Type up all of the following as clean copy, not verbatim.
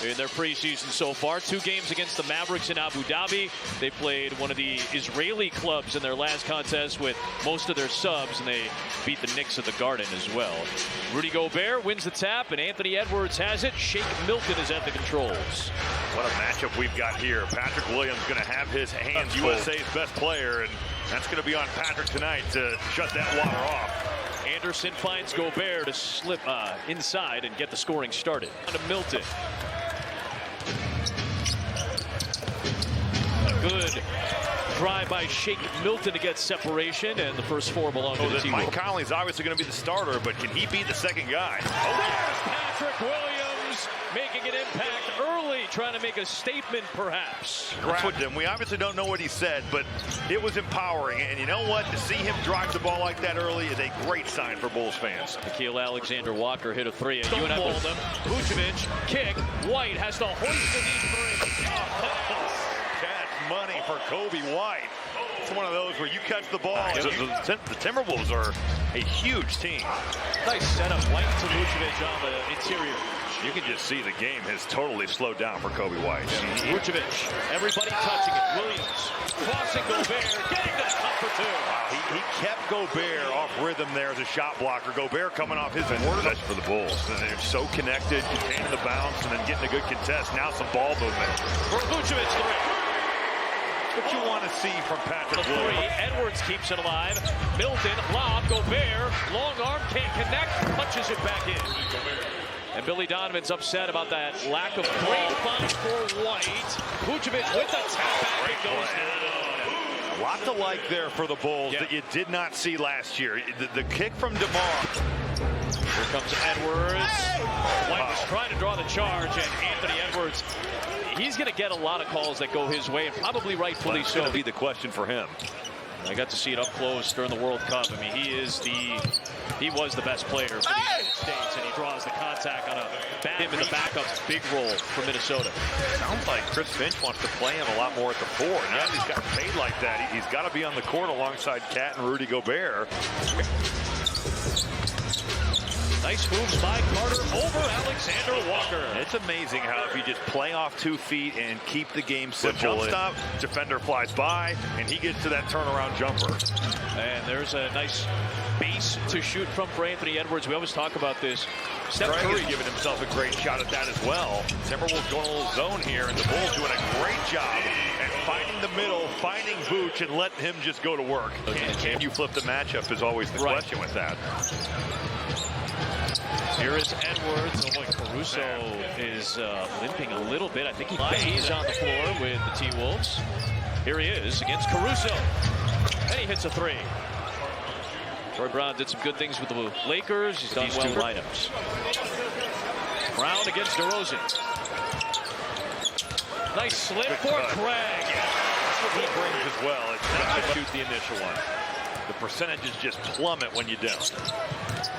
in their preseason so far. 2 games against the Mavericks in Abu Dhabi. They played one of the Israeli clubs in their last contest with most of their subs, and they beat the Knicks at the Garden as well. Rudy Gobert wins the tap, and Anthony Edwards has it. Shake Milton is at the controls. What a matchup we've got here. Patrick Williams going to have his hands USA's best player, and that's going to be on Patrick tonight to shut that water off. Anderson finds Gobert to slip inside and get the scoring started. On to Milton. A good drive by Shake Milton to get separation, and the first 4 belong to the Timberwolves. Mike Conley's obviously going to be the starter, but can he beat the second guy? There's Patrick Williams making an impact early, trying to make a statement perhaps. Grabbed him. We obviously don't know what he said, but it was empowering. And you know what? To see him drive the ball like that early is a great sign for Bulls fans. Nickeil Alexander-Walker hit a 3. You and I both them. Vucevic, kick. White has to hoist the 3. Catch money for Kobe White. It's one of those where you catch the ball. The Timberwolves are a huge team. Nice setup. White to Vucevic on the interior. You can just see the game has totally slowed down for Kobe White. Vucevic, everybody touching it. Williams crossing Gobert, getting to the cup for 2. Wow, he kept Gobert off rhythm there as a shot blocker. Gobert coming off his possession for the Bulls. And they're so connected, containing the bounce, and then getting a good contest. Now some ball movement. For Vucevic, 3. What you want to see from Patrick the 3. Edwards keeps it alive. Milton, lob, Gobert, long arm, can't connect, punches it back in. And Billy Donovan's upset about that lack of great find for White. Vucevic with the tap back, it goes down. A lot to like there for the Bulls that you did not see last year. The kick from DeMar. Here comes Edwards. White was trying to draw the charge, and Anthony Edwards, he's going to get a lot of calls that go his way, and probably rightfully so. Going to be the question for him. I got to see it up close during the World Cup. I mean, he was the best player for the United States, and he draws the contact on him in the backup's big role for Minnesota. Sounds like Chris Finch wants to play him a lot more at the 4. Now he's got paid like that. He's got to be on the court alongside Cat and Rudy Gobert. Nice moves by Carter over Alexander Walker. It's amazing how if you just play off 2 feet and keep the game simple. Jump stop, defender flies by, and he gets to that turnaround jumper. And there's a nice base to shoot from for Anthony Edwards. We always talk about this. Steph Curry giving himself a great shot at that as well. Timberwolves going a little zone here, and the Bulls doing a great job at finding the middle, finding Vooch, and letting him just go to work. Can you flip the matchup is always the question with that. Here is Edwards. Oh boy, Caruso is limping a little bit. I think he's on the floor with the T-Wolves. Here he is against Caruso. And he hits a 3. Troy Brown did some good things with the Lakers. He's done well lineups. Brown against DeRozan. Nice slip for Craig. That's what he brings as well. It's not to shoot the initial one. The percentages just plummet when you don't.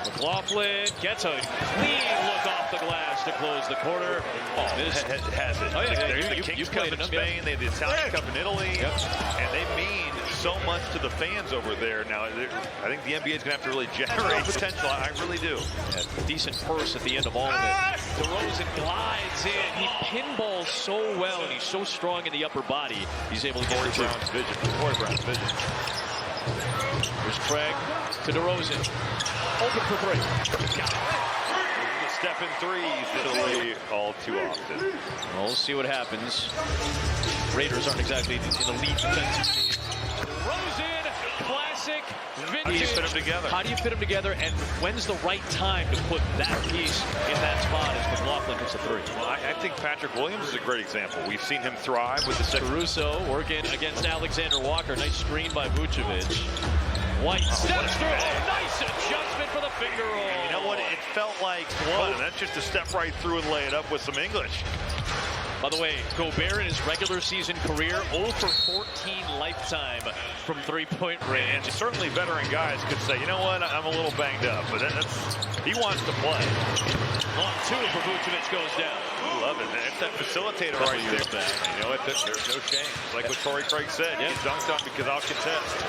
McLaughlin gets a clean look off the glass to close the quarter. Oh, this has it. Oh, yeah, There's the Kings Cup in Spain, they have the Italian Cup in Italy, and they mean so much to the fans over there. Now, I think the NBA is going to have to really generate potential. I really do. A decent purse at the end of all of it. DeRozan glides in. He pinballs so well, and he's so strong in the upper body. He's able to get Corey Brown's vision. Here's Craig to DeRozan. Open for 3. Got it. Step in threes, Italy all too often. Well, we'll see what happens. Raiders aren't exactly an elite defensive team. DeRozan, classic, vintage. How do you fit them together? How do you fit them together, and when's the right time to put that piece in that spot as McLaughlin hits a 3? Well, I think Patrick Williams is a great example. We've seen him thrive with the Caruso working against Alexander Walker. Nice screen by Vucevic. White steps through. Oh, nice adjustment for the finger roll. And you know what? It felt like one. That's just to step right through and lay it up with some English. By the way, Gobert in his regular season career, 0 for 14 lifetime from three-point range. And certainly veteran guys could say, you know what, I'm a little banged up, but he wants to play. On 2 for Vucevic goes down. I love it. It's that facilitator right there. You know what? There's no shame. Like what Torrey Craig said, you get dunked on because I'll contest.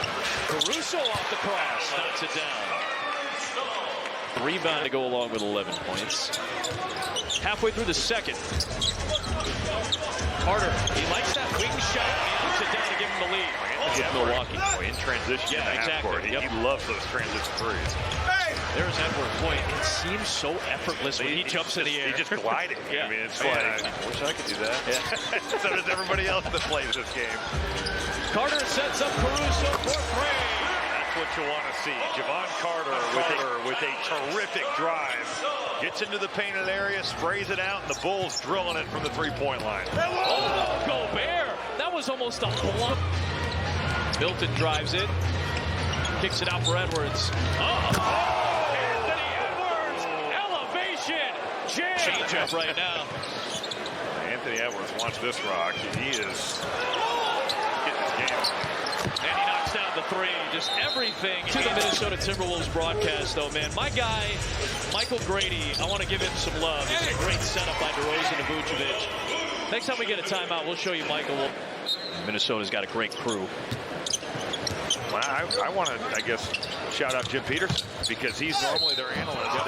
Caruso off the cross, knocks it down. Rebound to go along with 11 points. halfway through the second. Carter, he likes that wing shot. He puts it down to give him the lead. With Milwaukee. In transition, in the half-court. He loves those transition threes. There's Edward. Boy, it seems so effortless when he jumps in the air. He's just gliding. Yeah. I mean, it's like, I wish I could do that. Yeah. So does everybody else that plays this game. Carter sets up Caruso for three. That's what you want to see. Javon Carter with a terrific drive. Gets into the painted area, sprays it out, and the Bulls drilling it from the three-point line. Oh, Gobert! That was almost a block. Milton drives it. Kicks it out for Edwards. Anthony Edwards! Elevation! Change up right now. Anthony Edwards wants this rock. He is getting his game. And he knocks down the three. Just everything. To the Minnesota Timberwolves broadcast, though, man. My guy, Michael Grady, I want to give him some love. It's a great setup by DeRozan and Vucevic. Next time we get a timeout, we'll show you Michael. Minnesota's got a great crew. Well, I want to, I guess, shout out Jim Peterson because he's normally their analyst.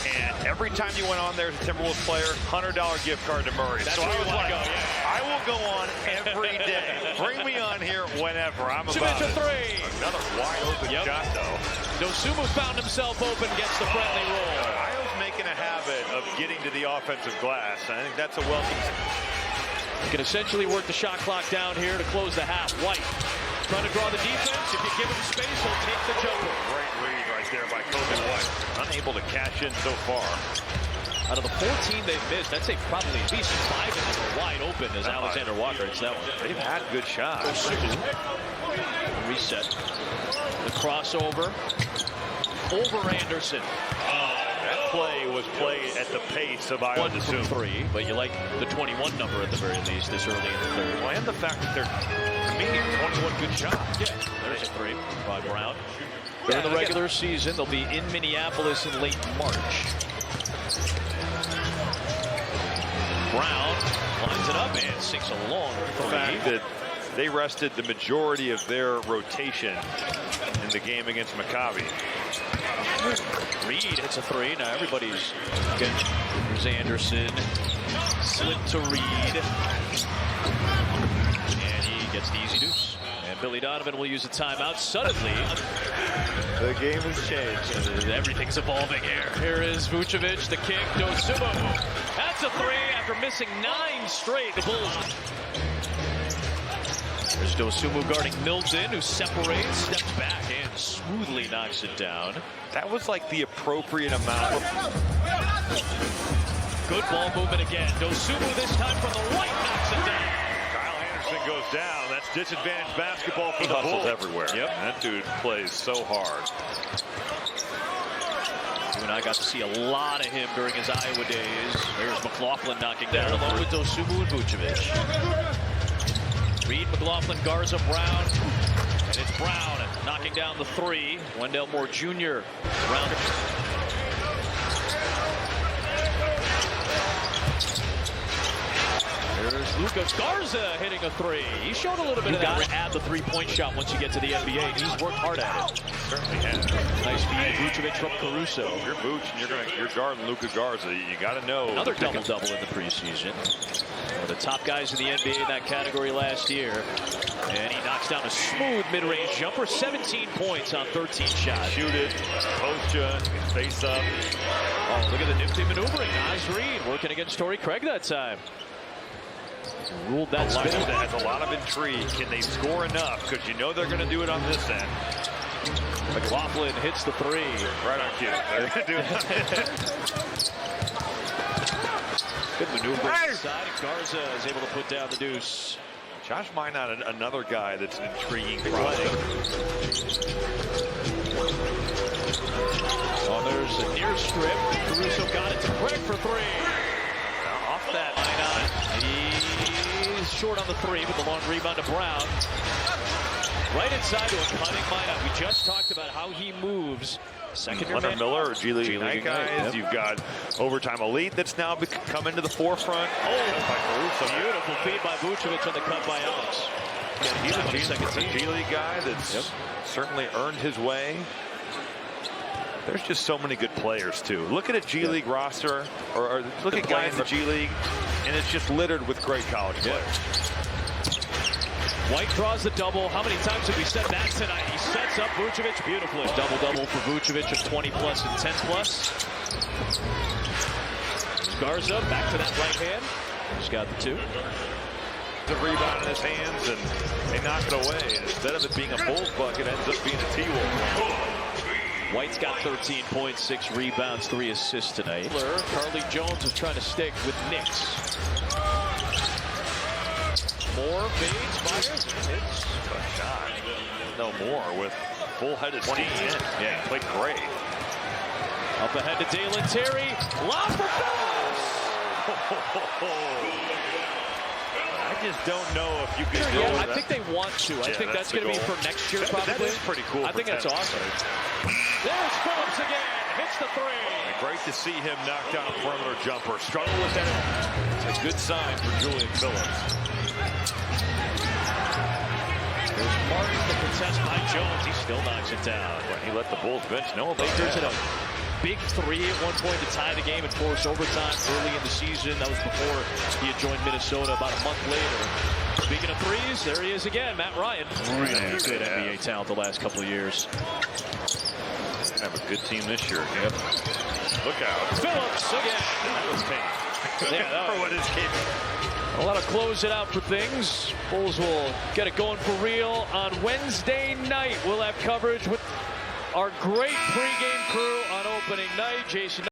And every time you went on there as a Timberwolves player, $100 gift card to Murray. That's so I was like, I will go on every day. Bring me on here whenever. I'm about it. Three. Another wide open shot, though. Dosunmu found himself open, gets the friendly roll. Io's making a habit of getting to the offensive glass. I think that's a welcome. You can essentially work the shot clock down here to close the half. White trying to draw the defense. If you give him space, he'll take the jumper. Great read right there by Kobe White. Unable to cash in so far. Out of the 14 they've missed, I'd say probably at least 5 of them are wide open as Alexander Walker hits that one. They've had good shots. Reset. The crossover. Over Anderson. That play was played at the pace of Iowa. 1 from 3, but you like the 21 number at the very least this early in the third. Well, and the fact that they're, to me, 21 good shots. Yeah, there's a 3 by Brown. During the regular season, they'll be in Minneapolis in late March. Brown lines it up and sinks a long The fact that they rested the majority of their rotation in the game against Maccabi. Reed hits a 3. Now everybody's good. Here's Anderson. Slip to Reed. And he gets the easy deuce. And Billy Donovan will use a timeout. Suddenly, the game has changed. Everything's evolving here. Here is Vucevic, the kick. Dosunmu. That's a 3 after missing 9 straight. The Bulls. There's Dosunmu guarding Milton, who separates, steps back, and smoothly knocks it down. That was like the appropriate amount. Good ball movement again. Dosunmu this time from the right knocks it down. Kyle Anderson goes down. That's disadvantaged basketball for the Bulls. Everywhere. Yep. That dude plays so hard. You and I got to see a lot of him during his Iowa days. There's McLaughlin knocking down along with Dosunmu and Vucevic. Reed, McLaughlin, Garza, Brown, and it's Brown knocking down the 3. Wendell Moore Jr. Brown. There's Lucas Garza hitting a 3. He showed a little bit of that. You got to add the three-point shot once you get to the NBA. He's worked hard at it. Certainly has. Nice feed to Vucevic from Caruso. If you're Vooch and you're guarding Lucas Garza, you got to know. Another double-double in the preseason. One of the top guys in the NBA in that category last year. And he knocks down a smooth mid-range jumper. 17 points on 13 shots. Shoot it, post you, face up. Oh, look at the nifty maneuvering. Nice Reed working against Torrey Craig that time. Ruled that line that has a lot of intrigue. Can they score enough? Because you know they're going to do it on this end. McLaughlin hits the 3. Right on cue. They're going to do it. Good maneuver inside. Garza is able to put down the deuce. Josh Minot, another guy that's an intriguing prospect. Oh, there's a near strip. Caruso got it to Craig for 3. Now off that, Minot. He's short on the 3, but the long rebound to Brown. Right inside to a cutting Minot. We just talked about how he moves. Second Leonard Miller or G League Ignite guys. Yep. You've got overtime elite that's now come into the forefront. Oh, beautiful feed by Vucevic on the cut by Alex. He's a G League guy that's certainly earned his way. There's just so many good players, too. Look at a G League roster, or look at guys in the G League, and it's just littered with great college players. White draws the double. How many times have we said that tonight? He sets up Vucevic beautifully. Double-double for Vucevic of 20-plus and 10-plus. Garza back to that right hand. He's got the two. The rebound in his hands, and they knock it away. And instead of it being a Bulls bucket, it ends up being a T-Wolves. White's got 13 points, 6 rebounds, 3 assists tonight. Carly Jones is trying to stick with Knicks. Moore fades, fires, and hits. A shot. No more with full-headed steam. Yeah, played great. Up ahead to Dalen Terry. Lob for Phillips. I just don't know if you can do I that. think they want to. I think that's going to be for next year, probably. That is pretty cool. I think that's awesome. There's Phillips again. Hits the three. Great to see him knock down a perimeter jumper. Struggle with that. It's a good sign for Julian Phillips. There's Martin, the contest by Jones. He still knocks it down. When he let the Bulls bench know about Lakers that. hit a big three at one point to tie the game and force overtime early in the season. That was before he had joined Minnesota about a month later. Speaking of threes, there he is again, Matt Ryan. Really good NBA talent the last couple of years. Gonna have a good team this year. Yep. Look out. Phillips again. That was pain. Yeah, for what is capable. A lot of close it out for things. Bulls will get it going for real on Wednesday night. We'll have coverage with our great pregame crew on opening night. Jason